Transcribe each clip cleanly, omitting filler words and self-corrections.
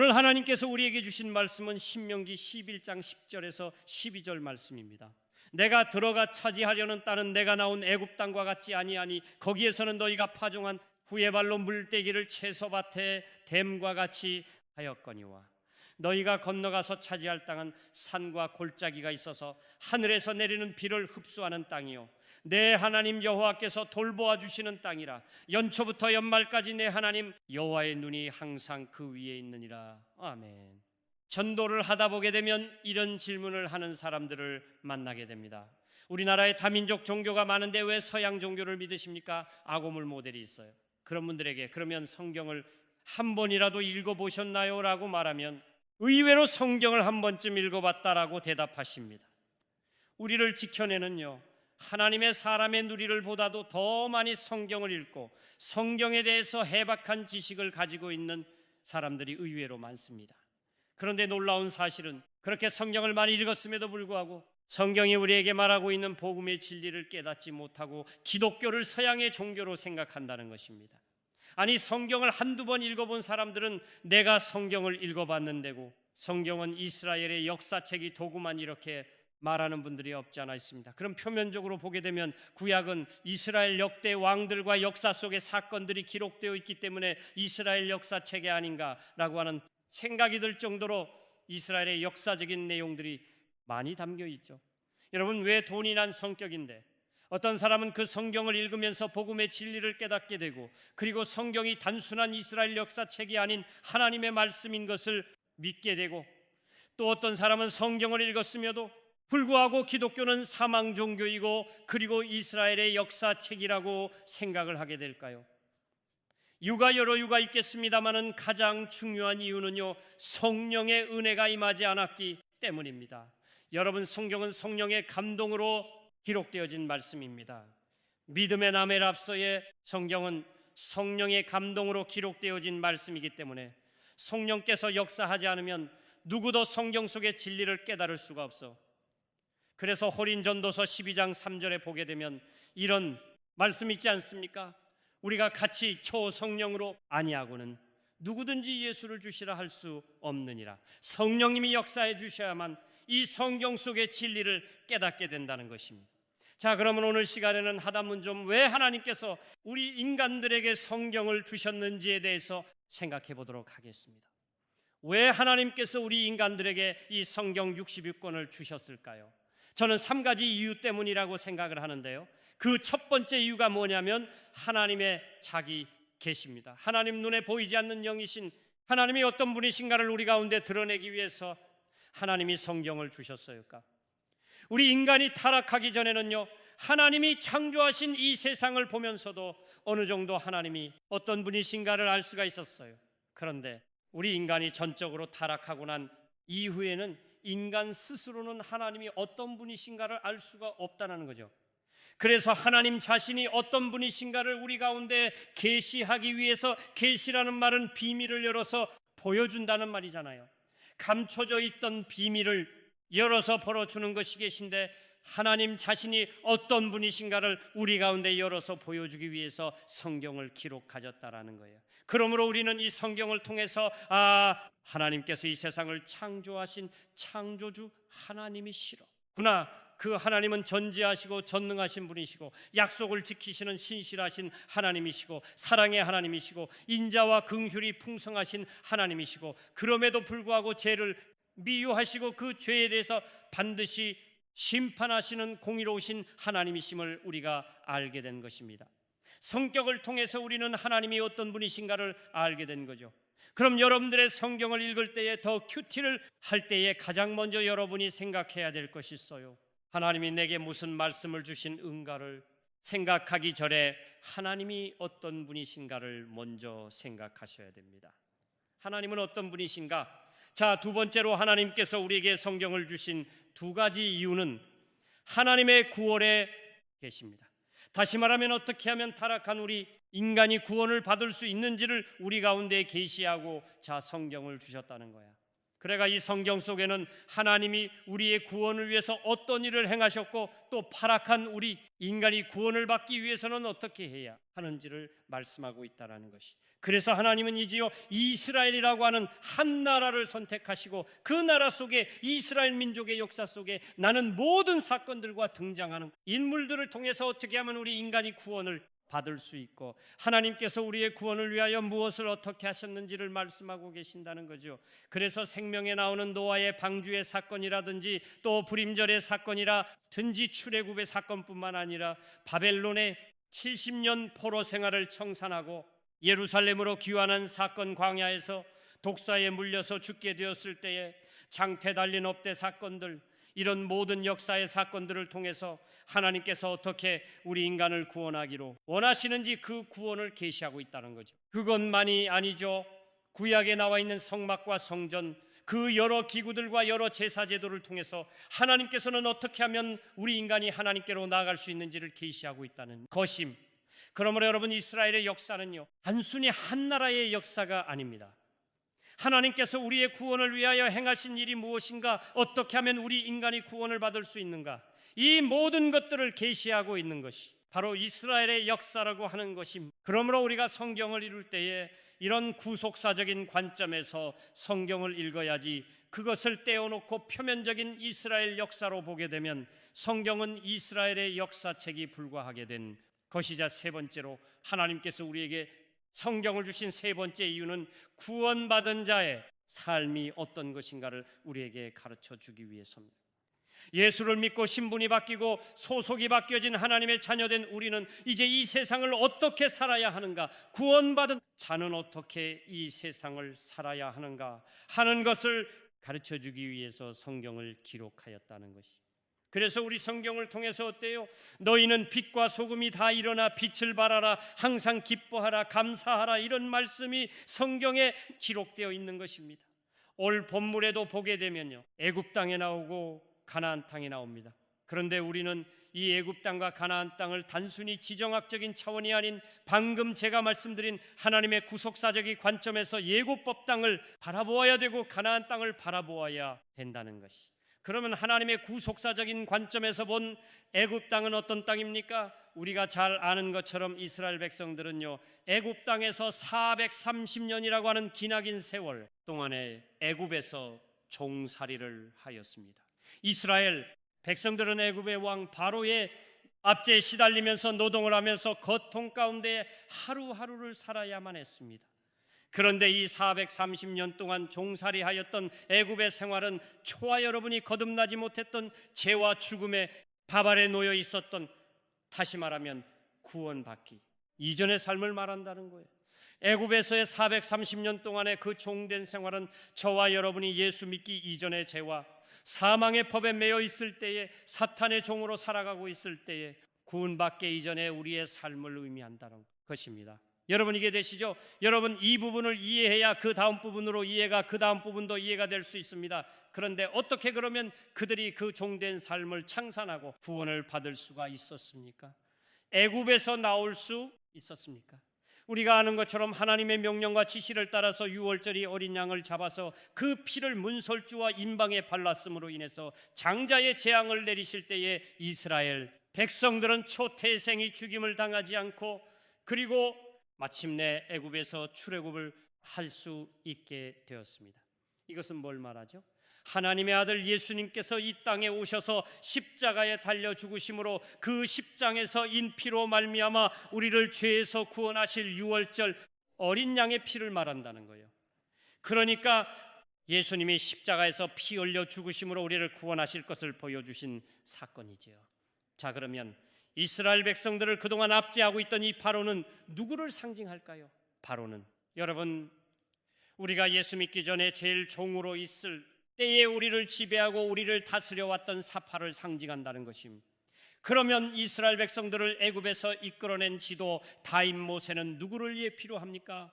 오늘 하나님께서 우리에게 주신 말씀은 신명기 11장 10절에서 12절 말씀입니다. 내가 들어가 차지하려는 땅은 내가 나온 애굽 땅과 같지 아니하니 거기에서는 너희가 파종한 후에 발로 물떼기를 채소밭에 댐과 같이 하였거니와 너희가 건너가서 차지할 땅은 산과 골짜기가 있어서 하늘에서 내리는 비를 흡수하는 땅이요 내 하나님 여호와께서 돌보아 주시는 땅이라. 연초부터 연말까지 내 하나님 여호와의 눈이 항상 그 위에 있느니라. 아멘. 전도를 하다 보게 되면 이런 질문을 하는 사람들을 만나게 됩니다. 우리나라에 다민족 종교가 많은데 왜 서양 종교를 믿으십니까? 아고물 모델이 있어요. 그런 분들에게 그러면 성경을 한 번이라도 읽어보셨나요? 라고 말하면 의외로 성경을 한 번쯤 읽어봤다라고 대답하십니다. 우리를 지켜내는요, 하나님의 사람의 누리를 보다도 더 많이 성경을 읽고 성경에 대해서 해박한 지식을 가지고 있는 사람들이 의외로 많습니다. 그런데 놀라운 사실은 그렇게 성경을 많이 읽었음에도 불구하고 성경이 우리에게 말하고 있는 복음의 진리를 깨닫지 못하고 기독교를 서양의 종교로 생각한다는 것입니다. 아니, 성경을 한두 번 읽어본 사람들은 내가 성경을 읽어봤는데고 성경은 이스라엘의 역사책이 도구만 이렇게 말하는 분들이 없지 않아 있습니다. 그럼 표면적으로 보게 되면 구약은 이스라엘 역대 왕들과 역사 속의 사건들이 기록되어 있기 때문에 이스라엘 역사책이 아닌가라고 하는 생각이 들 정도로 이스라엘의 역사적인 내용들이 많이 담겨 있죠. 여러분, 왜 돈이 난 성격인데 어떤 사람은 그 성경을 읽으면서 복음의 진리를 깨닫게 되고 그리고 성경이 단순한 이스라엘 역사책이 아닌 하나님의 말씀인 것을 믿게 되고 또 어떤 사람은 성경을 읽었음에도 불구하고 기독교는 사망 종교이고 그리고 이스라엘의 역사책이라고 생각을 하게 될까요? 여러 이유가 있겠습니다만은 가장 중요한 이유는요, 성령의 은혜가 임하지 않았기 때문입니다. 여러분, 성경은 성령의 감동으로 기록되어진 말씀입니다. 믿음의 나멜랍서의 성경은 성령의 감동으로 기록되어진 말씀이기 때문에 성령께서 역사하지 않으면 누구도 성경 속의 진리를 깨달을 수가 없어. 그래서 호린전도서 12장 3절에 보게 되면 이런 말씀 있지 않습니까? 우리가 같이 초성령으로 아니하고는 누구든지 예수를 주시라 할 수 없느니라. 성령님이 역사해 주셔야만 이 성경 속의 진리를 깨닫게 된다는 것입니다. 자, 그러면 오늘 시간에는 하다문 좀 왜 하나님께서 우리 인간들에게 성경을 주셨는지에 대해서 생각해 보도록 하겠습니다. 왜 하나님께서 우리 인간들에게 이 성경 66권을 주셨을까요? 저는 3가지 이유 때문이라고 생각을 하는데요, 그 첫 번째 이유가 뭐냐면 하나님의 자기 계시입니다. 하나님 눈에 보이지 않는 영이신 하나님이 어떤 분이신가를 우리 가운데 드러내기 위해서 하나님이 성경을 주셨을까? 우리 인간이 타락하기 전에는요, 하나님이 창조하신 이 세상을 보면서도 어느 정도 하나님이 어떤 분이신가를 알 수가 있었어요. 그런데 우리 인간이 전적으로 타락하고 난 이후에는 인간 스스로는 하나님이 어떤 분이신가를 알 수가 없다는 거죠. 그래서 하나님 자신이 어떤 분이신가를 우리 가운데 계시하기 위해서, 계시라는 말은 비밀을 열어서 보여준다는 말이잖아요. 감춰져 있던 비밀을 열어서 벌어주는 것이 계신데 하나님 자신이 어떤 분이신가를 우리 가운데 열어서 보여주기 위해서 성경을 기록하셨다라는 거예요. 그러므로 우리는 이 성경을 통해서 하나님께서 이 세상을 창조하신 창조주 하나님이시로구나, 그 하나님은 전지하시고 전능하신 분이시고 약속을 지키시는 신실하신 하나님이시고 사랑의 하나님이시고 인자와 긍휼이 풍성하신 하나님이시고 그럼에도 불구하고 죄를 미워하시고 그 죄에 대해서 반드시 심판하시는 공의로우신 하나님이심을 우리가 알게 된 것입니다. 성격을 통해서 우리는 하나님이 어떤 분이신가를 알게 된 거죠. 그럼 여러분들의 성경을 읽을 때에 더 큐티를 할 때에 가장 먼저 여러분이 생각해야 될 것이 있어요. 하나님이 내게 무슨 말씀을 주신 은가를 생각하기 전에 하나님이 어떤 분이신가를 먼저 생각하셔야 됩니다. 하나님은 어떤 분이신가? 자, 두 번째로 하나님께서 우리에게 성경을 주신 2가지 이유는 하나님의 구원에 계십니다. 다시 말하면 어떻게 하면 타락한 우리 인간이 구원을 받을 수 있는지를 우리 가운데 계시하고 자 성경을 주셨다는 거야. 그래가 이 성경 속에는 하나님이 우리의 구원을 위해서 어떤 일을 행하셨고 또 파락한 우리 인간이 구원을 받기 위해서는 어떻게 해야 하는지를 말씀하고 있다는 것이. 그래서 하나님은 이제요 이스라엘이라고 하는 한 나라를 선택하시고 그 나라 속에 이스라엘 민족의 역사 속에 나는 모든 사건들과 등장하는 인물들을 통해서 어떻게 하면 우리 인간이 구원을 받을 수 있고 하나님께서 우리의 구원을 위하여 무엇을 어떻게 하셨는지를 말씀하고 계신다는 거죠. 그래서 생명에 나오는 노아의 방주의 사건이라든지 또 불임절의 사건이라든지 출애굽의 사건뿐만 아니라 바벨론의 70년 포로 생활을 청산하고 예루살렘으로 귀환한 사건, 광야에서 독사에 물려서 죽게 되었을 때에 장태 달린 업대 사건들, 이런 모든 역사의 사건들을 통해서 하나님께서 어떻게 우리 인간을 구원하기로 원하시는지 그 구원을 계시하고 있다는 거죠. 그것만이 아니죠. 구약에 나와 있는 성막과 성전, 그 여러 기구들과 여러 제사 제도를 통해서 하나님께서는 어떻게 하면 우리 인간이 하나님께로 나아갈 수 있는지를 계시하고 있다는 것임. 그러므로 여러분, 이스라엘의 역사는요 단순히 한 나라의 역사가 아닙니다. 하나님께서 우리의 구원을 위하여 행하신 일이 무엇인가, 어떻게 하면 우리 인간이 구원을 받을 수 있는가, 이 모든 것들을 계시하고 있는 것이 바로 이스라엘의 역사라고 하는 것입니다. 그러므로 우리가 성경을 읽을 때에 이런 구속사적인 관점에서 성경을 읽어야지, 그것을 떼어놓고 표면적인 이스라엘 역사로 보게 되면 성경은 이스라엘의 역사책이 불과하게 된 것이자, 세 번째로 하나님께서 우리에게 성경을 주신 세 번째 이유는 구원받은 자의 삶이 어떤 것인가를 우리에게 가르쳐 주기 위해서입니다. 예수를 믿고 신분이 바뀌고 소속이 바뀌어진 하나님의 자녀된 우리는 이제 이 세상을 어떻게 살아야 하는가, 구원받은 자는 어떻게 이 세상을 살아야 하는가 하는 것을 가르쳐 주기 위해서 성경을 기록하였다는 것이. 그래서 우리 성경을 통해서 어때요? 너희는 빛과 소금이 다 일어나 빛을 발하라, 항상 기뻐하라, 감사하라, 이런 말씀이 성경에 기록되어 있는 것입니다. 올 본문에도 보게 되면요 애굽 땅에 나오고 가나안 땅에 나옵니다. 그런데 우리는 이 애굽 땅과 가나안 땅을 단순히 지정학적인 차원이 아닌 방금 제가 말씀드린 하나님의 구속사적인 관점에서 예고법 땅을 바라보아야 되고 가나안 땅을 바라보아야 된다는 것이. 그러면 하나님의 구속사적인 관점에서 본 애굽 땅은 어떤 땅입니까? 우리가 잘 아는 것처럼 이스라엘 백성들은요 애굽 땅에서 430년이라고 하는 기나긴 세월 동안에 애굽에서 종살이를 하였습니다. 이스라엘 백성들은 애굽의 왕 바로의 압제에 시달리면서 노동을 하면서 고통 가운데 하루하루를 살아야만 했습니다. 그런데 이 430년 동안 종살이하였던 애굽의 생활은 저와 여러분이 거듭나지 못했던 죄와 죽음의 밥 아래 놓여 있었던, 다시 말하면 구원받기 이전의 삶을 말한다는 거예요. 애굽에서의 430년 동안의 그 종된 생활은 저와 여러분이 예수 믿기 이전의 죄와 사망의 법에 매여 있을 때에, 사탄의 종으로 살아가고 있을 때에 구원받기 이전에 우리의 삶을 의미한다는 것입니다. 여러분 이해되시죠? 여러분 이 부분을 이해해야 그 다음 부분으로 이해가, 그 다음 부분도 이해가 될 수 있습니다. 그런데 어떻게 그러면 그들이 그 종된 삶을 창산하고 구원을 받을 수가 있었습니까? 애굽에서 나올 수 있었습니까? 우리가 아는 것처럼 하나님의 명령과 지시를 따라서 유월절이 어린 양을 잡아서 그 피를 문설주와 임방에 발랐음으로 인해서 장자의 재앙을 내리실 때에 이스라엘 백성들은 초태생이 죽임을 당하지 않고, 그리고 마침내 애굽에서 출애굽을 할 수 있게 되었습니다. 이것은 뭘 말하죠? 하나님의 아들 예수님께서 이 땅에 오셔서 십자가에 달려 죽으심으로 그 십장에서 인피로 말미암아 우리를 죄에서 구원하실 유월절 어린 양의 피를 말한다는 거예요. 그러니까 예수님이 십자가에서 피 흘려 죽으심으로 우리를 구원하실 것을 보여주신 사건이지요. 자, 그러면 이스라엘 백성들을 그동안 압제하고 있던 이 바로는 누구를 상징할까요? 바로는 여러분, 우리가 예수 믿기 전에 제일 종으로 있을 때에 우리를 지배하고 우리를 다스려 왔던 사파를 상징한다는 것입니다. 그러면 이스라엘 백성들을 애굽에서 이끌어낸 지도 다임 모세는 누구를 예피로 합니까?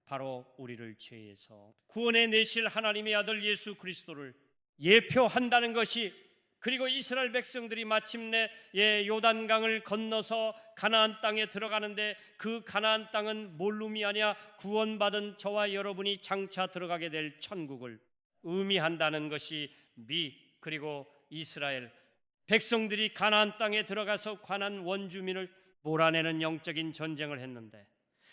바로 우리를 죄에서 구원해 내실 하나님의 아들 예수 그리스도를 예표한다는 것이, 그리고 이스라엘 백성들이 마침내 요단강을 건너서 가나안 땅에 들어가는데 그 가나안 땅은 뭘로 아냐? 구원받은 저와 여러분이 장차 들어가게 될 천국을 의미한다는 것이 그리고 이스라엘 백성들이 가나안 땅에 들어가서 가나안 원주민을 몰아내는 영적인 전쟁을 했는데,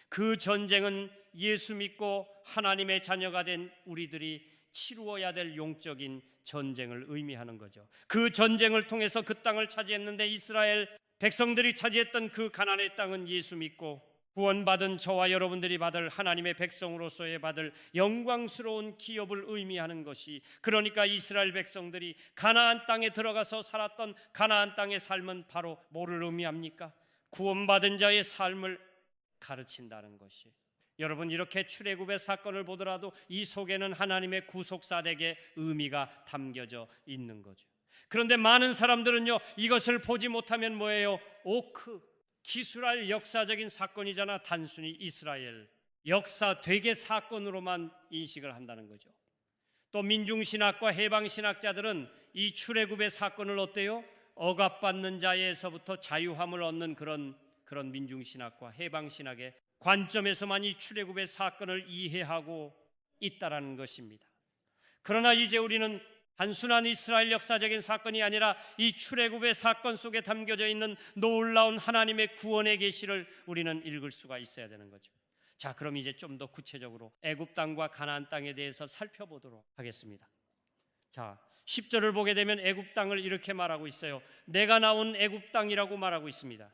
그 전쟁은 예수 믿고 하나님의 자녀가 된 우리들이 치루어야 될 영적인 전쟁을 의미하는 거죠. 그 전쟁을 통해서 그 땅을 차지했는데, 이스라엘 백성들이 차지했던 그 가나안의 땅은 예수 믿고 구원받은 저와 여러분들이 받을 하나님의 백성으로서의 받을 영광스러운 기업을 의미하는 것이, 그러니까 이스라엘 백성들이 가나안 땅에 들어가서 살았던 가나안 땅의 삶은 바로 뭐를 의미합니까? 구원받은 자의 삶을 가르친다는 것이. 여러분, 이렇게 출애굽의 사건을 보더라도 이 속에는 하나님의 구속사역의 의미가 담겨져 있는 거죠. 그런데 많은 사람들은요, 이것을 보지 못하면 뭐예요? 기술할 역사적인 사건이잖아. 단순히 이스라엘 역사 되게 사건으로만 인식을 한다는 거죠. 또 민중신학과 해방신학자들은 이 출애굽의 사건을 어때요? 억압받는 자에서부터 자유함을 얻는 그런 민중신학과 해방신학의 관점에서만 이 출애굽의 사건을 이해하고 있다라는 것입니다. 그러나 이제 우리는 단순한 이스라엘 역사적인 사건이 아니라 이 출애굽의 사건 속에 담겨져 있는 놀라운 하나님의 구원의 계시를 우리는 읽을 수가 있어야 되는 거죠. 자, 그럼 이제 좀 더 구체적으로 애굽 땅과 가나안 땅에 대해서 살펴보도록 하겠습니다. 자, 10절을 보게 되면 애굽 땅을 이렇게 말하고 있어요. 내가 나온 애굽 땅이라고 말하고 있습니다.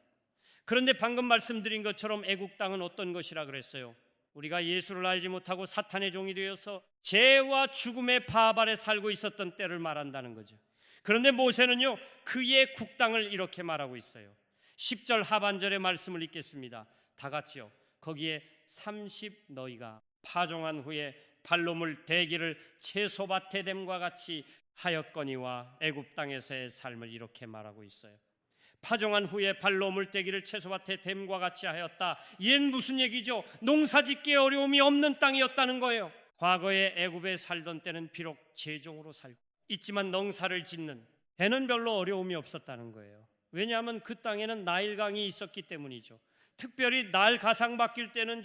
그런데 방금 말씀드린 것처럼 애굽 땅은 어떤 것이라 그랬어요? 우리가 예수를 알지 못하고 사탄의 종이 되어서 죄와 죽음의 밥 아래 살고 있었던 때를 말한다는 거죠. 그런데 모세는요, 그의 국땅을 이렇게 말하고 있어요. 10절 하반절의 말씀을 읽겠습니다. 다 같이요. 거기에 30 너희가 파종한 후에 발로물 대기를 채소밭에 됨과 같이 하였거니와 애굽 땅에서의 삶을 이렇게 말하고 있어요. 파종한 후에 발로 물대기를 채소밭에 됨과 같이 하였다. 이는 무슨 얘기죠? 농사짓기에 어려움이 없는 땅이었다는 거예요. 과거에 애굽에 살던 때는 비록 제종으로 살고 있지만 농사를 짓는 데는 별로 어려움이 없었다는 거예요. 왜냐하면 그 땅에는 나일강이 있었기 때문이죠. 특별히 날 가상 바뀔 때는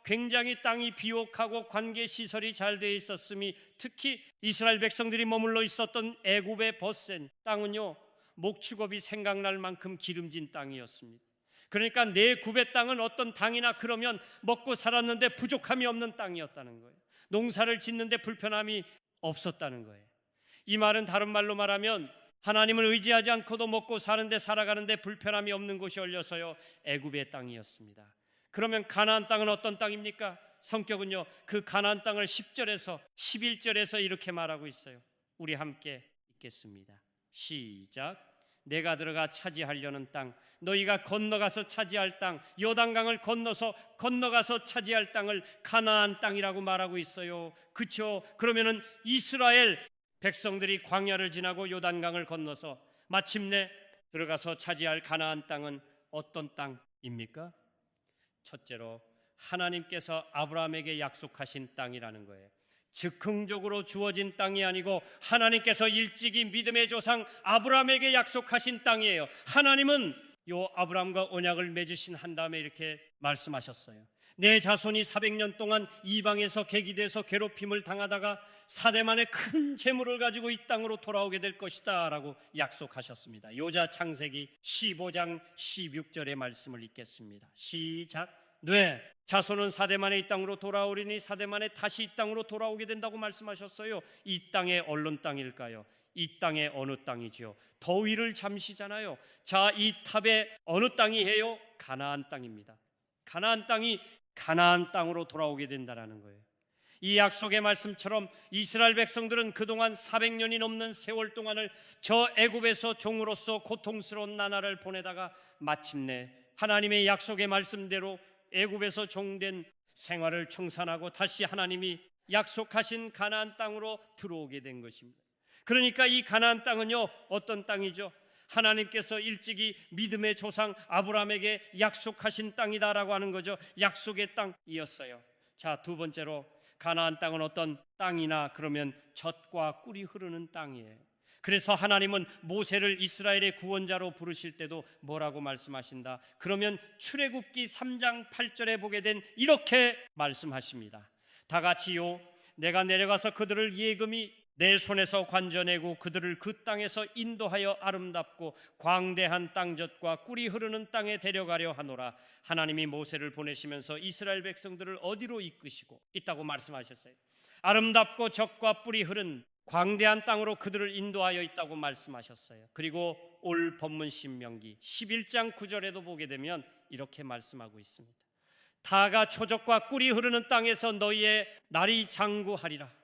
굉장히 땅이 비옥하고 관계시설이 잘 되어 있었음이, 특히 이스라엘 백성들이 머물러 있었던 애굽의 벗센 땅은요, 목축업이 생각날 만큼 기름진 땅이었습니다. 그러니까 내 굽의 땅은 어떤 땅이나 그러면 먹고 살았는데 부족함이 없는 땅이었다는 거예요. 농사를 짓는데 불편함이 없었다는 거예요. 이 말은 다른 말로 말하면 하나님을 의지하지 않고도 먹고 사는데 살아가는데 불편함이 없는 곳이 올려서요, 애굽의 땅이었습니다. 그러면 가나안 땅은 어떤 땅입니까? 성격은요, 그 가나안 땅을 10절에서 11절에서 이렇게 말하고 있어요. 우리 함께 읽겠습니다. 시작. 내가 들어가 차지하려는 땅, 너희가 건너가서 차지할 땅, 요단강을 건너가서 차지할 땅을 가나안 땅이라고 말하고 있어요. 그렇죠? 그러면은 이스라엘 백성들이 광야를 지나고 요단강을 건너서 마침내 들어가서 차지할 가나안 땅은 어떤 땅입니까? 첫째로 하나님께서 아브라함에게 약속하신 땅이라는 거예요. 즉흥적으로 주어진 땅이 아니고 하나님께서 일찍이 믿음의 조상 아브라함에게 약속하신 땅이에요. 하나님은 요 아브라함과 언약을 맺으신 한 다음에 이렇게 말씀하셨어요. 내 자손이 400년 동안 이방에서 계기돼서 괴롭힘을 당하다가 4대 만에 큰 재물을 가지고 이 땅으로 돌아오게 될 것이다 라고 약속하셨습니다. 요자 창세기 15장 16절의 말씀을 읽겠습니다. 시작. 네, 자손은 4대 만에 이 땅으로 돌아오리니 4대 만에 다시 이 땅으로 돌아오게 된다고 말씀하셨어요. 이 땅의 어느 땅일까요? 이 땅의 어느 땅이죠? 더위를 잠시잖아요. 자, 이 탑의 어느 땅이에요? 가나안 땅입니다. 가나안 땅이 가나안 땅으로 돌아오게 된다는 거예요. 이 약속의 말씀처럼 이스라엘 백성들은 그동안 400년이 넘는 세월 동안을 저 애굽에서 종으로서 고통스러운 나날을 보내다가 마침내 하나님의 약속의 말씀대로 애굽에서 종된 생활을 청산하고 다시 하나님이 약속하신 가나안 땅으로 들어오게 된 것입니다. 그러니까 이 가나안 땅은요, 어떤 땅이죠? 하나님께서 일찍이 믿음의 조상 아브라함에게 약속하신 땅이다라고 하는 거죠. 약속의 땅이었어요. 자, 두 번째로 가나안 땅은 어떤 땅이나 그러면 젖과 꿀이 흐르는 땅이에요. 그래서 하나님은 모세를 이스라엘의 구원자로 부르실 때도 뭐라고 말씀하신다? 그러면 출애굽기 3장 8절에 보게 된 이렇게 말씀하십니다. 다 같이요. 내가 내려가서 그들을 예금이 내 손에서 관져내고 그들을 그 땅에서 인도하여 아름답고 광대한 땅젖과 꿀이 흐르는 땅에 데려가려 하노라. 하나님이 모세를 보내시면서 이스라엘 백성들을 어디로 이끄시고 있다고 말씀하셨어요. 아름답고 젖과 뿔이 흐른 광대한 땅으로 그들을 인도하여 있다고 말씀하셨어요. 그리고 올 본문 신명기 11장 9절에도 보게 되면 이렇게 말씀하고 있습니다. 다가 초적과 꿀이 흐르는 땅에서 너희의 날이 장구하리라.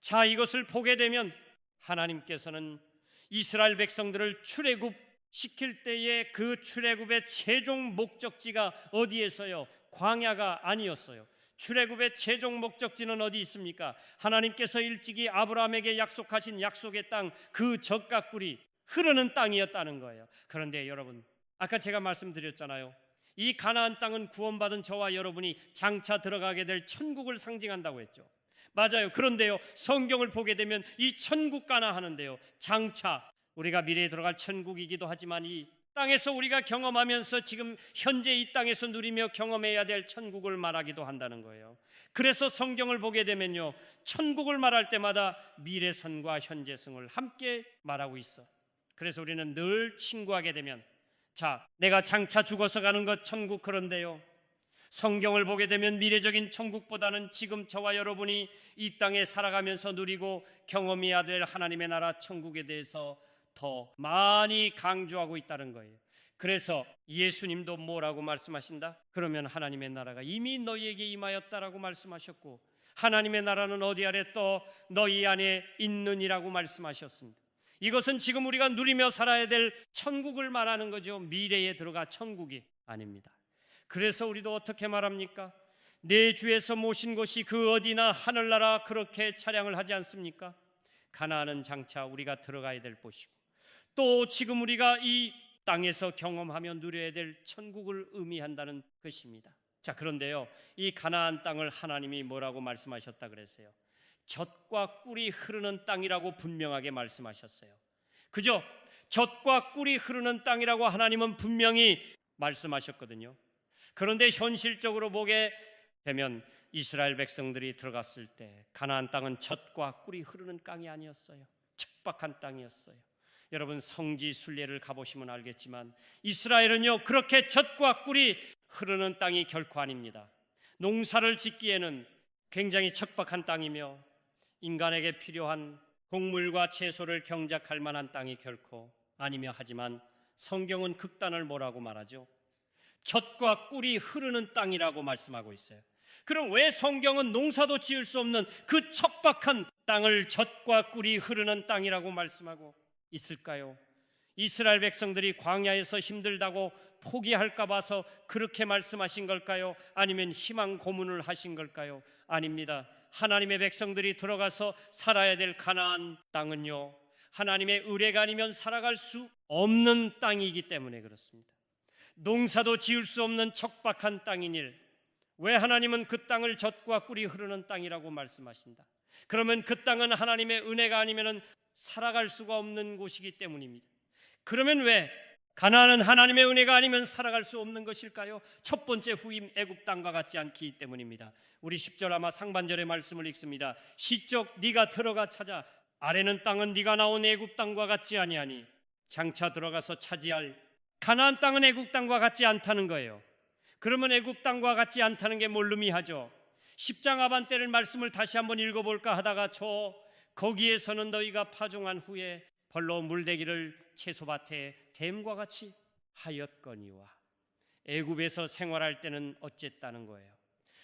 자, 이것을 보게 되면 하나님께서는 이스라엘 백성들을 출애굽 시킬 때에 그 출애굽의 최종 목적지가 어디에서요? 광야가 아니었어요. 출애굽의 최종 목적지는 어디 있습니까? 하나님께서 일찍이 아브라함에게 약속하신 약속의 땅, 그 젖과 꿀이 흐르는 땅이었다는 거예요. 그런데 여러분, 아까 제가 말씀드렸잖아요. 이 가나안 땅은 구원받은 저와 여러분이 장차 들어가게 될 천국을 상징한다고 했죠. 맞아요. 그런데요, 성경을 보게 되면 이 천국 가나 하는데요, 장차 우리가 미래에 들어갈 천국이기도 하지만 이 땅에서 우리가 경험하면서 지금 현재 이 땅에서 누리며 경험해야 될 천국을 말하기도 한다는 거예요. 그래서 성경을 보게 되면요, 천국을 말할 때마다 미래선과 현재성을 함께 말하고 있어. 그래서 우리는 늘 친구하게 되면, 자, 내가 장차 죽어서 가는 것 천국, 그런데요, 성경을 보게 되면 미래적인 천국보다는 지금 저와 여러분이 이 땅에 살아가면서 누리고 경험해야 될 하나님의 나라 천국에 대해서 더 많이 강조하고 있다는 거예요. 그래서 예수님도 뭐라고 말씀하신다? 그러면 하나님의 나라가 이미 너희에게 임하였다라고 말씀하셨고, 하나님의 나라는 어디 아래 또 너희 안에 있느니라고 말씀하셨습니다. 이것은 지금 우리가 누리며 살아야 될 천국을 말하는 거죠. 미래에 들어가 천국이 아닙니다. 그래서 우리도 어떻게 말합니까? 내 주에서 모신 곳이 그 어디나 하늘나라, 그렇게 찬양을 하지 않습니까? 가나안은 장차 우리가 들어가야 될 곳이고, 또 지금 우리가 이 땅에서 경험하며 누려야 될 천국을 의미한다는 것입니다. 자, 그런데요, 이 가나안 땅을 하나님이 뭐라고 말씀하셨다 그랬어요? 젖과 꿀이 흐르는 땅이라고 분명하게 말씀하셨어요. 그죠? 젖과 꿀이 흐르는 땅이라고 하나님은 분명히 말씀하셨거든요. 그런데 현실적으로 보게 되면 이스라엘 백성들이 들어갔을 때 가나안 땅은 젖과 꿀이 흐르는 땅이 아니었어요. 척박한 땅이었어요. 여러분, 성지 순례를 가보시면 알겠지만 이스라엘은요, 그렇게 젖과 꿀이 흐르는 땅이 결코 아닙니다. 농사를 짓기에는 굉장히 척박한 땅이며 인간에게 필요한 곡물과 채소를 경작할 만한 땅이 결코 아니며, 하지만 성경은 극단을 뭐라고 말하죠? 젖과 꿀이 흐르는 땅이라고 말씀하고 있어요. 그럼 왜 성경은 농사도 지을 수 없는 그 척박한 땅을 젖과 꿀이 흐르는 땅이라고 말씀하고 있을까요? 이스라엘 백성들이 광야에서 힘들다고 포기할까 봐서 그렇게 말씀하신 걸까요? 아니면 희망 고문을 하신 걸까요? 아닙니다. 하나님의 백성들이 들어가서 살아야 될 가나안 땅은요, 하나님의 의뢰가 아니면 살아갈 수 없는 땅이기 때문에 그렇습니다. 농사도 지을 수 없는 척박한 땅이니 왜 하나님은 그 땅을 젖과 꿀이 흐르는 땅이라고 말씀하신다? 그러면 그 땅은 하나님의 은혜가 아니면 살아갈 수가 없는 곳이기 때문입니다. 그러면 왜 가나안은 하나님의 은혜가 아니면 살아갈 수 없는 것일까요? 첫 번째 후임 애굽 땅과 같지 않기 때문입니다. 우리 10절 아마 상반절의 말씀을 읽습니다. 시적 네가 들어가 찾아 아래는 땅은 네가 나온 애굽 땅과 같지 아니하니 장차 들어가서 차지할 가나안 땅은 애굽 땅과 같지 않다는 거예요. 그러면 애굽 땅과 같지 않다는 게 뭘 의미하죠? 10장 하반때를 말씀을 다시 한번 읽어볼까 하다가 거기에서는 너희가 파종한 후에 벌로 물대기를 채소밭에 댐과 같이 하였거니와. 애굽에서 생활할 때는 어쨌다는 거예요.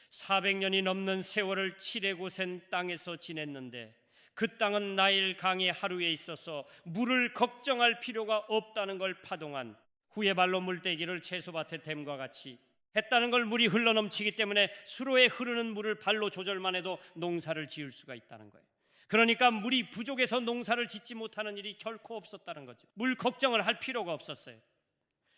400년이 넘는 세월을 칠해고센 땅에서 지냈는데 그 땅은 나일 강의 하루에 있어서 물을 걱정할 필요가 없다는 걸 파동한 후에 발로 물대기를 채소밭에 댐과 같이 했다는 걸, 물이 흘러넘치기 때문에 수로에 흐르는 물을 발로 조절만 해도 농사를 지을 수가 있다는 거예요. 그러니까 물이 부족해서 농사를 짓지 못하는 일이 결코 없었다는 거죠. 물 걱정을 할 필요가 없었어요.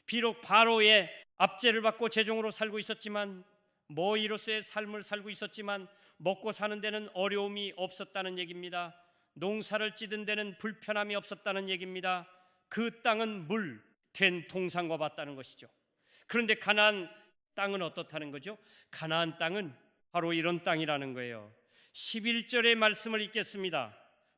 비록 바로의 압제를 받고 재종으로 살고 있었지만, 모이로서의 삶을 살고 있었지만 먹고 사는 데는 어려움이 없었다는 얘기입니다. 농사를 찌든 데는 불편함이 없었다는 얘기입니다. 그 땅은 물 된 동산과 같다는 것이죠. 그런데 가나안 땅은 어떻다는 거죠? 가나안 땅은 바로 이런 땅이라는 거예요. 11절의 말씀을 읽겠습니다.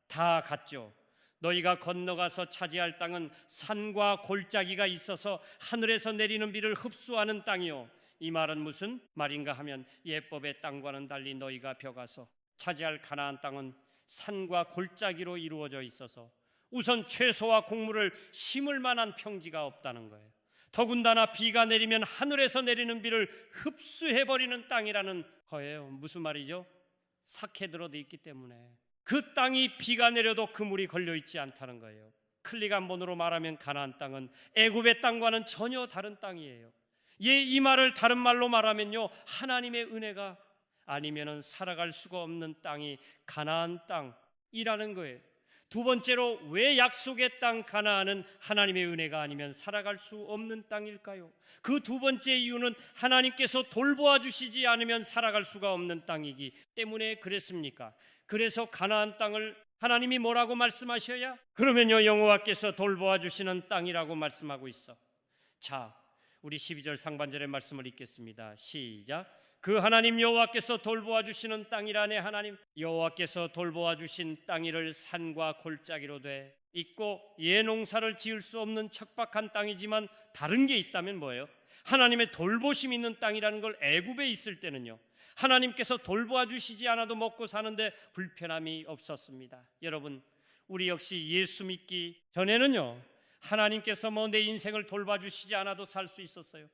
다 같죠. 너희가 건너가서 차지할 땅은 산과 골짜기가 있어서 하늘에서 내리는 비를 흡수하는 땅이요. 이 말은 무슨 말인가 하면 예법의 땅과는 달리 너희가 벼가서 차지할 가나안 땅은 산과 골짜기로 이루어져 있어서 우선 채소와 곡물을 심을 만한 평지가 없다는 거예요. 더군다나 비가 내리면 하늘에서 내리는 비를 흡수해버리는 땅이라는 거예요. 무슨 말이죠? 사케드로 돼 있기 때문에 그 땅이 비가 내려도 그물이 걸려있지 않다는 거예요. 클릭한본으로 말하면 가나안 땅은 애굽의 땅과는 전혀 다른 땅이에요. 이 말을 다른 말로 말하면요, 하나님의 은혜가 아니면은 살아갈 수가 없는 땅이 가나안 땅이라는 거예요. 두 번째로 왜 약속의 땅 가나안은 하나님의 은혜가 아니면 살아갈 수 없는 땅일까요? 그 두 번째 이유는 하나님께서 돌보아 주시지 않으면 살아갈 수가 없는 땅이기 때문에 그랬습니까? 그래서 가나안 땅을 하나님이 뭐라고 말씀하셔야? 그러면요, 여호와께서 돌보아 주시는 땅이라고 말씀하고 있어. 자, 우리 12절 상반절의 말씀을 읽겠습니다. 시작. 그 하나님 여호와께서 돌보아 주시는 땅이라네. 하나님 여호와께서 돌보아 주신 땅이를 산과 골짜기로 돼 있고 예농사를 지을 수 없는 척박한 땅이지만 다른 게 있다면 뭐예요? 하나님의 돌보심 있는 땅이라는 걸 애굽에 있을 때는요, 하나님께서 돌보아 주시지 않아도 먹고 사는데 불편함이 없었습니다. 여러분, 우리 역시 예수 믿기 전에는요, 하나님께서 뭐 내 인생을 돌봐 주시지 않아도 살 수 있었어요.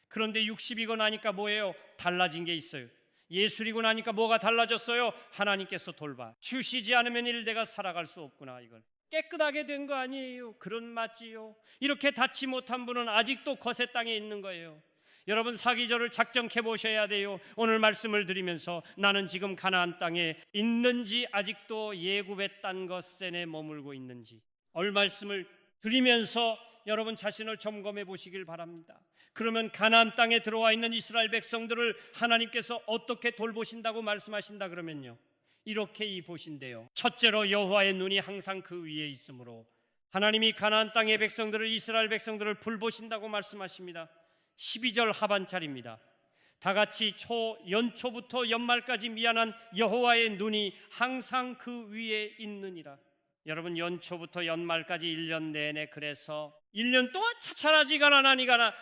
그런데 60이고 나니까 뭐예요? 달라진 게 있어요. 예수리고 나니까 뭐가 달라졌어요? 하나님께서 돌봐 주시지 않으면 내가 살아갈 수 없구나. 이걸 깨끗하게 된 거 아니에요? 그런 맞지요? 이렇게 닿지 못한 분은 아직도 거세 땅에 있는 거예요. 여러분, 사기절을 작정해 보셔야 돼요. 오늘 말씀을 드리면서 나는 지금 가나안 땅에 있는지 아직도 예굽의 딴 것에 머물고 있는지 말씀을 드리면서 여러분 자신을 점검해 보시길 바랍니다. 그러면 가나안 땅에 들어와 있는 이스라엘 백성들을 하나님께서 어떻게 돌보신다고 말씀하신다 그러면요, 이렇게 보신대요. 첫째로 여호와의 눈이 항상 그 위에 있으므로 하나님이 가나안 땅의 백성들을, 이스라엘 백성들을 불보신다고 말씀하십니다. 12절 하반절입니다. 다 같이 연초부터 연말까지 미안한 여호와의 눈이 항상 그 위에 있느니라. 여러분, 연초부터 연말까지 1년 내내, 그래서 1년 동안 차차라지가나 나니가나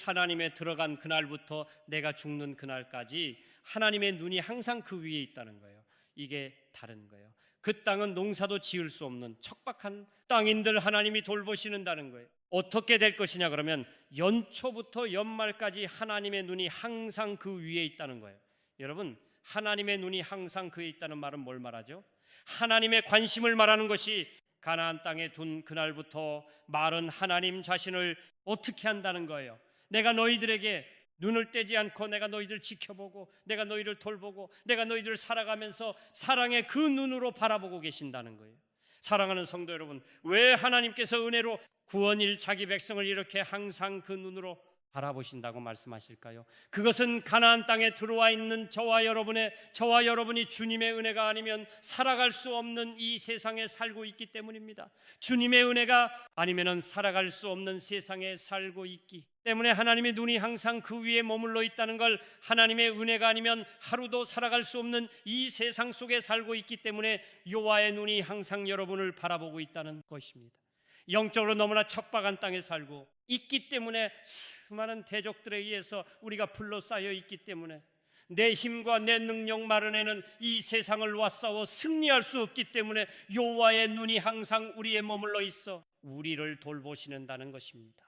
하나님에 들어간 그날부터 내가 죽는 그날까지 하나님의 눈이 항상 그 위에 있다는 거예요. 이게 다른 거예요. 그 땅은 농사도 지을 수 없는 척박한 땅인들 하나님이 돌보시는다는 거예요. 어떻게 될 것이냐 그러면 연초부터 연말까지 하나님의 눈이 항상 그 위에 있다는 거예요. 여러분, 하나님의 눈이 항상 그에 있다는 말은 뭘 말하죠? 하나님의 관심을 말하는 것이, 가나안 땅에 둔 그날부터 말은 하나님 자신을 어떻게 한다는 거예요. 내가 너희들에게 눈을 떼지 않고 내가 너희들 지켜보고 내가 너희를 돌보고 내가 너희들 살아가면서 사랑의 그 눈으로 바라보고 계신다는 거예요. 사랑하는 성도 여러분, 왜 하나님께서 은혜로 구원일 자기 백성을 이렇게 항상 그 눈으로 바라보신다고 말씀하실까요? 그것은 가나안 땅에 들어와 있는 저와 여러분이 주님의 은혜가 아니면 살아갈 수 없는 이 세상에 살고 있기 때문입니다. 주님의 은혜가 아니면 살아갈 수 없는 세상에 살고 있기 때문에 하나님의 눈이 항상 그 위에 머물러 있다는 걸, 하나님의 은혜가 아니면 하루도 살아갈 수 없는 이 세상 속에 살고 있기 때문에 여호와의 눈이 항상 여러분을 바라보고 있다는 것입니다. 영적으로 너무나 척박한 땅에 살고 있기 때문에, 수많은 대적들에 의해서 우리가 불러싸여 있기 때문에 내 힘과 내 능력 마련에는 이 세상을 와싸워 승리할 수 없기 때문에 여호와의 눈이 항상 우리에 머물러 있어 우리를 돌보시는다는 것입니다.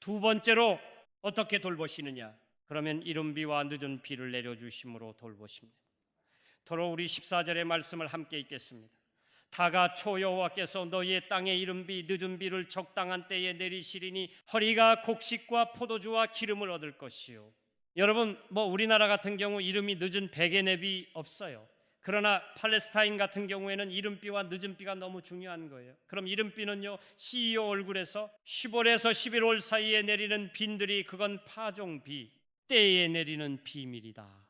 두 번째로 어떻게 돌보시느냐? 그러면 이른 비와 늦은 비를 내려주심으로 돌보십니다. 더러 우리 14절의 말씀을 함께 읽겠습니다. 다가초 여호와께서 너희의 땅에 이른 비 늦은 비를 적당한 때에 내리시리니 허리가 곡식과 포도주와 기름을 얻을 것이요. 여러분, 우리나라 같은 경우 이름이 늦은 백의 내비 없어요. 그러나 팔레스타인 같은 경우에는 이른 비와 늦은 비가 너무 중요한 거예요. 그럼 이른 비는요, CEO 얼굴에서 10월에서 11월 사이에 내리는 빈들이, 그건 파종비, 때에 내리는 비밀이다.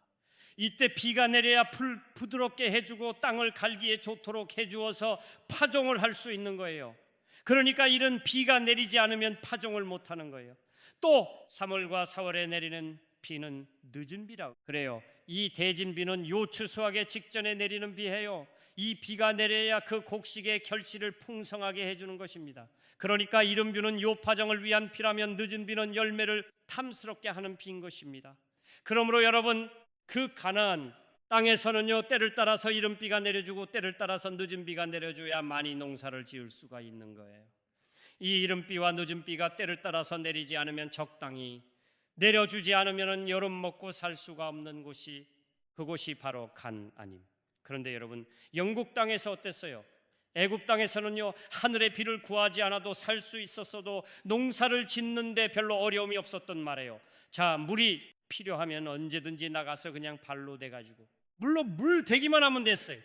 이때 비가 내려야 부드럽게 해주고 땅을 갈기에 좋도록 해주어서 파종을 할 수 있는 거예요. 그러니까 이런 비가 내리지 않으면 파종을 못하는 거예요. 또 3월과 4월에 내리는 비는 늦은 비라고 그래요. 이 대진비는 요추 수확의 직전에 내리는 비예요. 이 비가 내려야 그 곡식의 결실을 풍성하게 해주는 것입니다. 그러니까 이른 비는 요 파정을 위한 비라면 늦은 비는 열매를 탐스럽게 하는 비인 것입니다. 그러므로 여러분, 그 가나안 땅에서는요, 때를 따라서 이른 비가 내려주고 때를 따라서 늦은 비가 내려줘야 많이 농사를 지을 수가 있는 거예요. 이 이른 비와 늦은 비가 때를 따라서 내리지 않으면, 적당히 내려주지 않으면 여름 먹고 살 수가 없는 곳이, 그곳이 바로 가나안입니다. 그런데 여러분, 영국 땅에서 어땠어요? 애굽 땅에서는요, 하늘의 비를 구하지 않아도 살 수 있었어도 농사를 짓는데 별로 어려움이 없었던 말이에요. 자, 물이 필요하면 언제든지 나가서 그냥 발로 대가지고, 물론 물 대기만 하면 됐어요.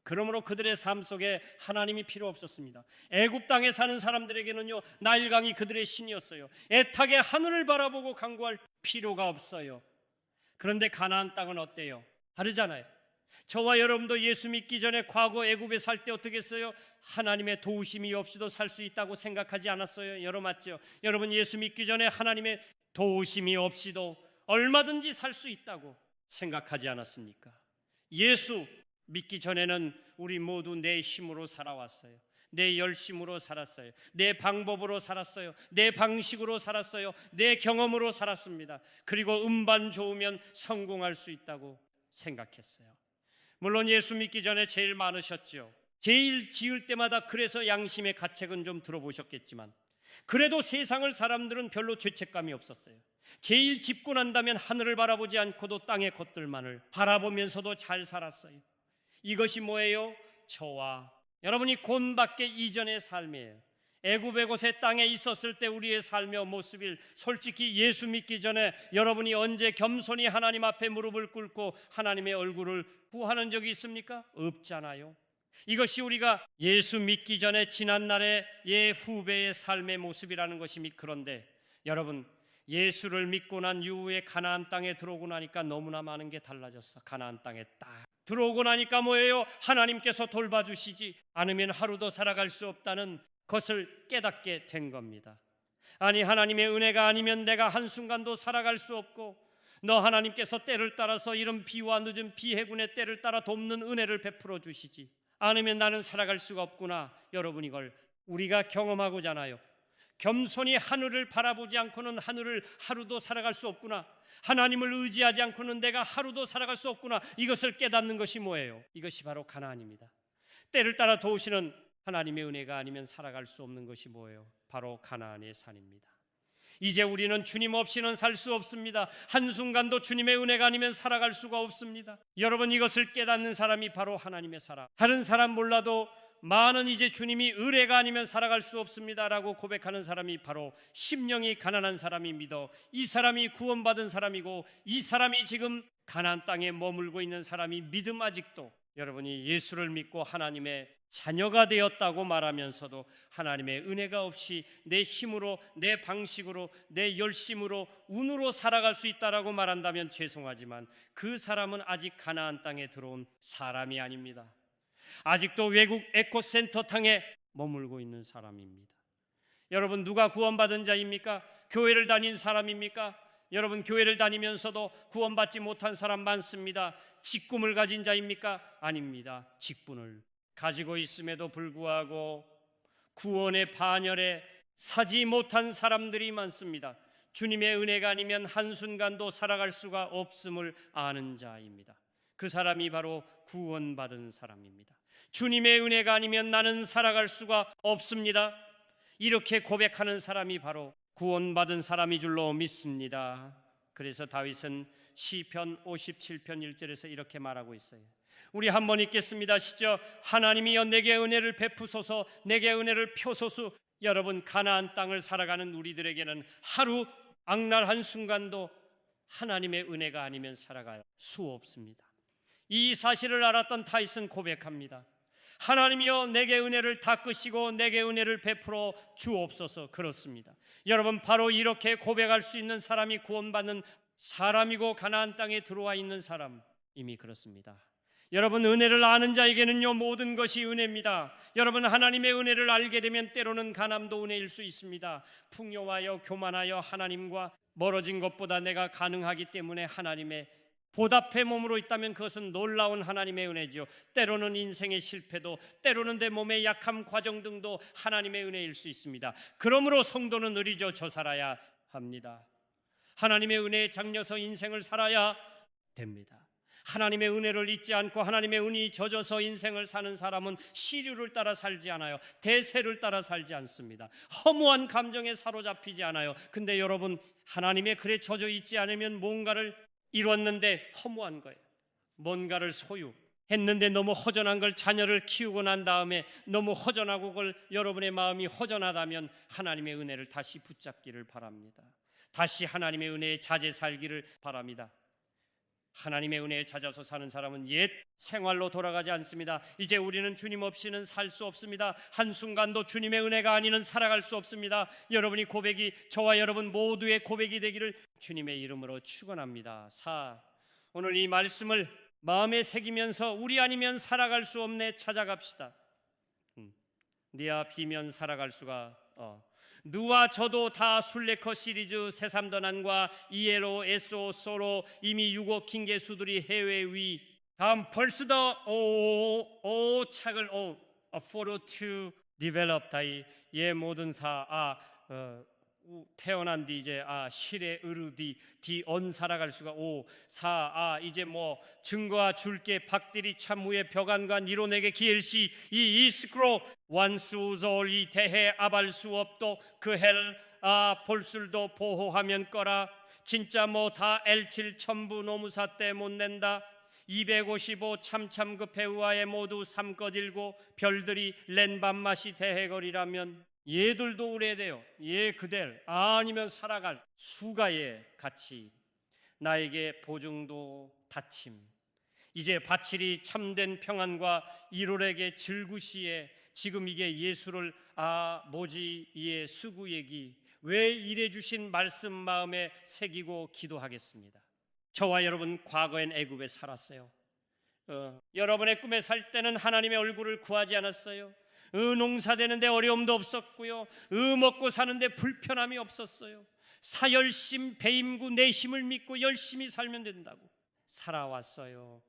그러므로 그들의 삶 속에 하나님이 필요 없었습니다. 애굽 땅에 사는 사람들에게는요, 나일강이 그들의 신이었어요. 애타게 하늘을 바라보고 간구할 필요가 없어요. 그런데 가나안 땅은 어때요? 다르잖아요. 저와 여러분도 예수 믿기 전에 과거 애굽에 살 때 어떻게 했어요? 하나님의 도우심이 없이도 살 수 있다고 생각하지 않았어요? 여러분 맞죠? 여러분, 예수 믿기 전에 하나님의 도우심이 없이도 얼마든지 살 수 있다고 생각하지 않았습니까? 예수 믿기 전에는 우리 모두 내 힘으로 살아왔어요. 내 열심으로 살았어요. 내 방법으로 살았어요. 내 방식으로 살았어요. 내 경험으로 살았습니다. 그리고 음반 좋으면 성공할 수 있다고 생각했어요. 물론 예수 믿기 전에 제일 많으셨죠. 제일 지을 때마다 그래서 양심의 가책은 좀 들어보셨겠지만, 그래도 세상을 사람들은 별로 죄책감이 없었어요. 제일 짓고 난다면 하늘을 바라보지 않고도 땅의 것들만을 바라보면서도 잘 살았어요. 이것이 뭐예요? 저와 여러분이 곤받게 이전의 삶이에요. 애굽의 곳에 땅에 있었을 때 우리의 삶의 모습을, 솔직히 예수 믿기 전에 여러분이 언제 겸손히 하나님 앞에 무릎을 꿇고 하나님의 얼굴을 구하는 적이 있습니까? 없잖아요. 이것이 우리가 예수 믿기 전에 지난날의 후배의 삶의 모습이라는 것입니다. 그런데 여러분, 예수를 믿고 난 이후에 가나안 땅에 들어오고 나니까 너무나 많은 게 달라졌어. 가나안 땅에 딱 들어오고 나니까 뭐예요? 하나님께서 돌봐주시지 않으면 하루도 살아갈 수 없다는 것을 깨닫게 된 겁니다. 아니, 하나님의 은혜가 아니면 내가 한순간도 살아갈 수 없고, 너 하나님께서 때를 따라서 이런 비와 늦은 비 해군의 때를 따라 돕는 은혜를 베풀어 주시지 않으면 나는 살아갈 수가 없구나. 여러분, 이걸 우리가 경험하고잖아요. 겸손히 하늘을 바라보지 않고는 하늘을 하루도 살아갈 수 없구나. 하나님을 의지하지 않고는 내가 하루도 살아갈 수 없구나. 이것을 깨닫는 것이 뭐예요? 이것이 바로 가나안입니다. 때를 따라 도우시는 하나님의 은혜가 아니면 살아갈 수 없는 것이 뭐예요? 바로 가나안의 산입니다. 이제 우리는 주님 없이는 살 수 없습니다. 한순간도 주님의 은혜가 아니면 살아갈 수가 없습니다. 여러분, 이것을 깨닫는 사람이 바로 하나님의 사람. 다른 사람 몰라도 많은 이제 주님이 의뢰가 아니면 살아갈 수 없습니다라고 고백하는 사람이 바로 심령이 가난한 사람이 믿어 이 사람이 구원받은 사람이고, 이 사람이 지금 가나안 땅에 머물고 있는 사람이 믿음 아직도 여러분이 예수를 믿고 하나님의 자녀가 되었다고 말하면서도 하나님의 은혜가 없이 내 힘으로, 내 방식으로, 내 열심으로, 운으로 살아갈 수 있다라고 말한다면 죄송하지만 그 사람은 아직 가나안 땅에 들어온 사람이 아닙니다. 아직도 외국 에코센터 땅에 머물고 있는 사람입니다. 여러분, 누가 구원받은 자입니까? 교회를 다닌 사람입니까? 여러분, 교회를 다니면서도 구원받지 못한 사람 많습니다. 직분을 가진 자입니까? 아닙니다. 직분을 가지고 있음에도 불구하고 구원의 반열에 사지 못한 사람들이 많습니다. 주님의 은혜가 아니면 한순간도 살아갈 수가 없음을 아는 자입니다. 그 사람이 바로 구원받은 사람입니다. 주님의 은혜가 아니면 나는 살아갈 수가 없습니다. 이렇게 고백하는 사람이 바로 구원받은 사람이 줄로 믿습니다. 그래서 다윗은 시편 57편 1절에서 이렇게 말하고 있어요. 우리 한번 읽겠습니다. 시죠. 하나님이여 내게 은혜를 베푸소서, 내게 은혜를 펴소서. 여러분, 가나안 땅을 살아가는 우리들에게는 하루 악날 한순간도 하나님의 은혜가 아니면 살아갈 수 없습니다. 이 사실을 알았던 다윗은 고백합니다. 하나님이여 내게 은혜를 닦으시고 내게 은혜를 베풀어 주옵소서. 그렇습니다. 여러분, 바로 이렇게 고백할 수 있는 사람이 구원받는 사람이고 가나안 땅에 들어와 있는 사람, 이미 그렇습니다. 여러분, 은혜를 아는 자에게는요 모든 것이 은혜입니다. 여러분, 하나님의 은혜를 알게 되면 때로는 가남도 은혜일 수 있습니다. 풍요하여 교만하여 하나님과 멀어진 것보다 내가 가능하기 때문에 하나님의 보답의 몸으로 있다면 그것은 놀라운 하나님의 은혜지요. 때로는 인생의 실패도, 때로는 내 몸의 약함 과정 등도 하나님의 은혜일 수 있습니다. 그러므로 성도는 의리져져 살아야 합니다. 하나님의 은혜에 장려서 인생을 살아야 됩니다. 하나님의 은혜를 잊지 않고 하나님의 은이 젖어서 인생을 사는 사람은 시류를 따라 살지 않아요. 대세를 따라 살지 않습니다. 허무한 감정에 사로잡히지 않아요. 근데 여러분, 하나님의 글에 젖어 있지 않으면 뭔가를 이뤘는데 허무한 거예요. 뭔가를 소유했는데 너무 허전한 걸, 자녀를 키우고 난 다음에 너무 허전하고 그걸 여러분의 마음이 허전하다면 하나님의 은혜를 다시 붙잡기를 바랍니다. 다시 하나님의 은혜에 찾아 살기를 바랍니다. 하나님의 은혜에 찾아서 사는 사람은 옛 생활로 돌아가지 않습니다. 이제 우리는 주님 없이는 살 수 없습니다. 한순간도 주님의 은혜가 아니면 살아갈 수 없습니다. 여러분이 고백이, 저와 여러분 모두의 고백이 되기를 주님의 이름으로 축원합니다. 오늘 이 말씀을 마음에 새기면서 우리 아니면 살아갈 수 없네 찾아갑시다. 니아 비면 살아갈 수가 누와 저도 다 술래커 시리즈 새삼더난과 이에로 에소 소로 이미 6억 킹게수들이 해외 위 다음 벌스 더 착을 for to develop 다이 예 모든 태어난 뒤 이제 실에 으르디 디언 살아갈 수가 이제 뭐 증거와 줄게 박들이 참후에 벽안과 니로에게 기엘시 이 이스크로 완수절이 대해 아발 수 없도 그헬 볼술도 보호하면 거라 진짜 뭐 다 L7 첨부 노무사 때 못 낸다 255 참참급 배우와의 모두 삼꺼들고 별들이 렌밤 맛이 대해거리라면 얘들도 우려돼요. 얘 그댈 아니면 살아갈 수가의 가치 나에게 보증도 다침 이제 바칠이 참된 평안과 1월에게 즐구시에 지금 이게 예수를 이에 수구 얘기 왜 이래 주신 말씀 마음에 새기고 기도하겠습니다. 저와 여러분 과거엔 애굽에 살았어요. 여러분의 꿈에 살 때는 하나님의 얼굴을 구하지 않았어요. 농사 되는데 어려움도 없었고요. 먹고 사는데 불편함이 없었어요. 사열심 배임구 내심을 믿고 열심히 살면 된다고 살아왔어요.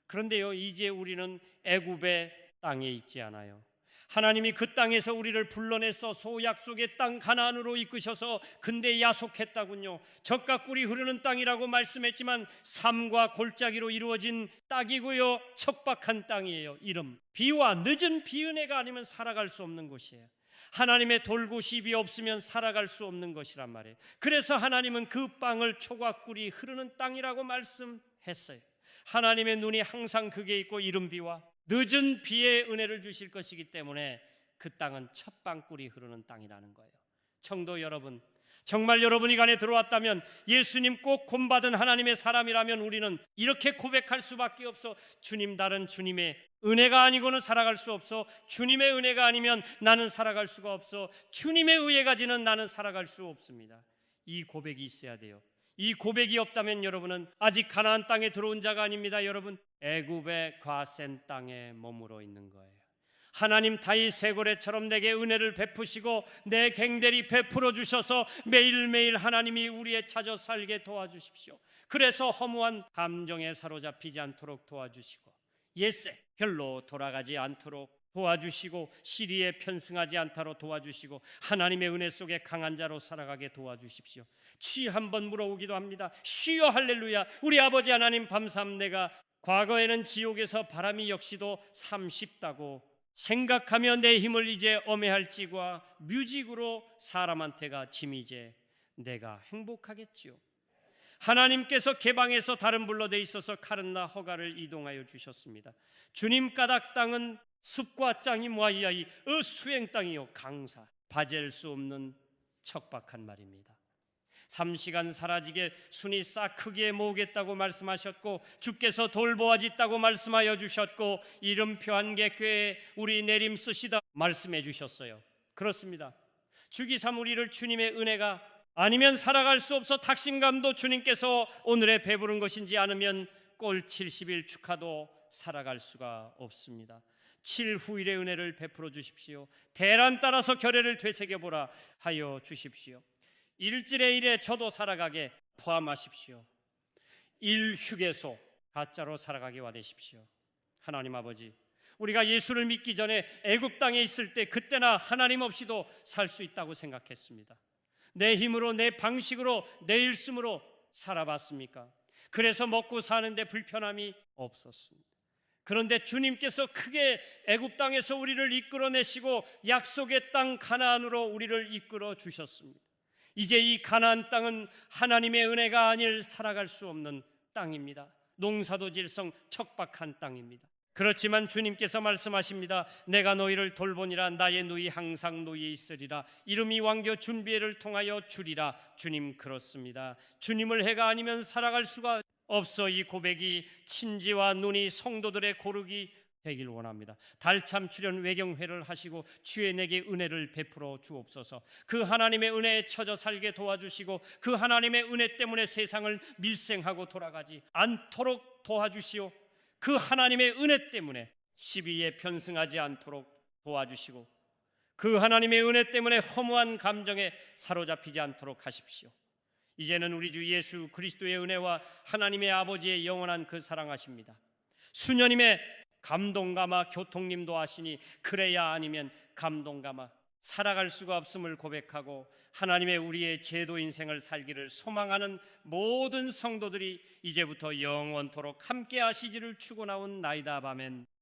그런데요, 이제 우리는 애굽의 땅에 있지 않아요. 하나님이 그 땅에서 우리를 불러내서 소약속의 땅 가나안으로 이끄셔서 근대 야속했다군요. 젖과 꿀이 흐르는 땅이라고 말씀했지만 삶과 골짜기로 이루어진 땅이고요. 척박한 땅이에요. 이름 비와 늦은 비은혜가 아니면 살아갈 수 없는 곳이에요. 하나님의 돌고십이 없으면 살아갈 수 없는 것이란 말이에요. 그래서 하나님은 그 땅을 초과 꿀이 흐르는 땅이라고 말씀했어요. 하나님의 눈이 항상 그게 있고 이른 비와 늦은 비의 은혜를 주실 것이기 때문에 그 땅은 첫 방꿀이 흐르는 땅이라는 거예요. 성도 여러분, 정말 여러분이 간에 들어왔다면 예수님 꼭 본받은 하나님의 사람이라면 우리는 이렇게 고백할 수밖에 없어. 주님, 다른 주님의 은혜가 아니고는 살아갈 수 없어. 주님의 은혜가 아니면 나는 살아갈 수가 없어. 주님의 의에 가지는 나는 살아갈 수 없습니다. 이 고백이 있어야 돼요. 이 고백이 없다면 여러분은 아직 가나안 땅에 들어온 자가 아닙니다. 여러분, 애굽의 과센 땅에 머물러 있는 거예요. 하나님 다윗 쇠고래처럼 내게 은혜를 베푸시고 내 갱대리 베풀어 주셔서 매일매일 하나님이 우리의 찾아 살게 도와주십시오. 그래서 허무한 감정에 사로잡히지 않도록 도와주시고 옛새 별로 돌아가지 않도록 도와주시고 시리에 편승하지 않도록 도와주시고 하나님의 은혜 속에 강한 자로 살아가게 도와주십시오. 취 한번 물어오기도 합니다. 쉬어 할렐루야. 우리 아버지 하나님 밤삼내가 과거에는 지옥에서 바람이 역시도 30다고 생각하며 내 힘을 이제 엄해할지과 뮤직으로 사람한테가 짐이제 내가 행복하겠지요. 하나님께서 개방해서 다른 불로 돼 있어서 카른나 허가를 이동하여 주셨습니다. 주님 까닭 땅은 숲과 짱이 모아이야이 수행 땅이요 강사 바젤 수 없는 척박한 말입니다. 3시간 사라지게 순이 싹 크게 모으겠다고 말씀하셨고 주께서 돌보아짓다고 말씀하여 주셨고 이름표 한 개 꾀에 우리 내림 쓰시다 말씀해 주셨어요. 그렇습니다. 주기삼 우리를 주님의 은혜가 아니면 살아갈 수 없어 탁심감도 주님께서 오늘에 배부른 것인지 않으면 꼴 70일 축하도 살아갈 수가 없습니다. 7후일의 은혜를 베풀어 주십시오. 대란 따라서 결례를 되새겨보라 하여 주십시오. 일질의 일에 저도 살아가게 포함하십시오. 일휴게소 가짜로 살아가게 와되십시오. 하나님 아버지, 우리가 예수를 믿기 전에 애굽 땅에 있을 때 그때나 하나님 없이도 살 수 있다고 생각했습니다. 내 힘으로, 내 방식으로, 내 일씀으로 살아봤습니까? 그래서 먹고 사는데 불편함이 없었습니다. 그런데 주님께서 크게 애굽 땅에서 우리를 이끌어내시고 약속의 땅 가나안으로 우리를 이끌어 주셨습니다. 이제 이 가나안 땅은 하나님의 은혜가 아닐 살아갈 수 없는 땅입니다. 농사도 질성 척박한 땅입니다. 그렇지만 주님께서 말씀하십니다. 내가 너희를 돌보니라. 나의 누이 항상 너희에 있으리라. 이름이 왕교 준비회를 통하여 주리라. 주님 그렇습니다. 주님을 해가 아니면 살아갈 수가 없어. 이 고백이 친지와 눈이 성도들의 고르기 되길 원합니다. 달참 출연 외경회를 하시고 주의 내게 은혜를 베풀어 주옵소서. 그 하나님의 은혜에 처져 살게 도와주시고 그 하나님의 은혜 때문에 세상을 밀생하고 돌아가지 않도록 도와주시오. 그 하나님의 은혜 때문에 시비에 편승하지 않도록 도와주시고 그 하나님의 은혜 때문에 허무한 감정에 사로잡히지 않도록 하십시오. 이제는 우리 주 예수 그리스도의 은혜와 하나님의 아버지의 영원한 그 사랑하십니다. 수녀님의 감동감아 교통님도 하시니 그래야 아니면 감동감아 살아갈 수가 없음을 고백하고 하나님의 우리의 제도 인생을 살기를 소망하는 모든 성도들이 이제부터 영원토록 함께 하시기를 축원하옵나이다. 아멘.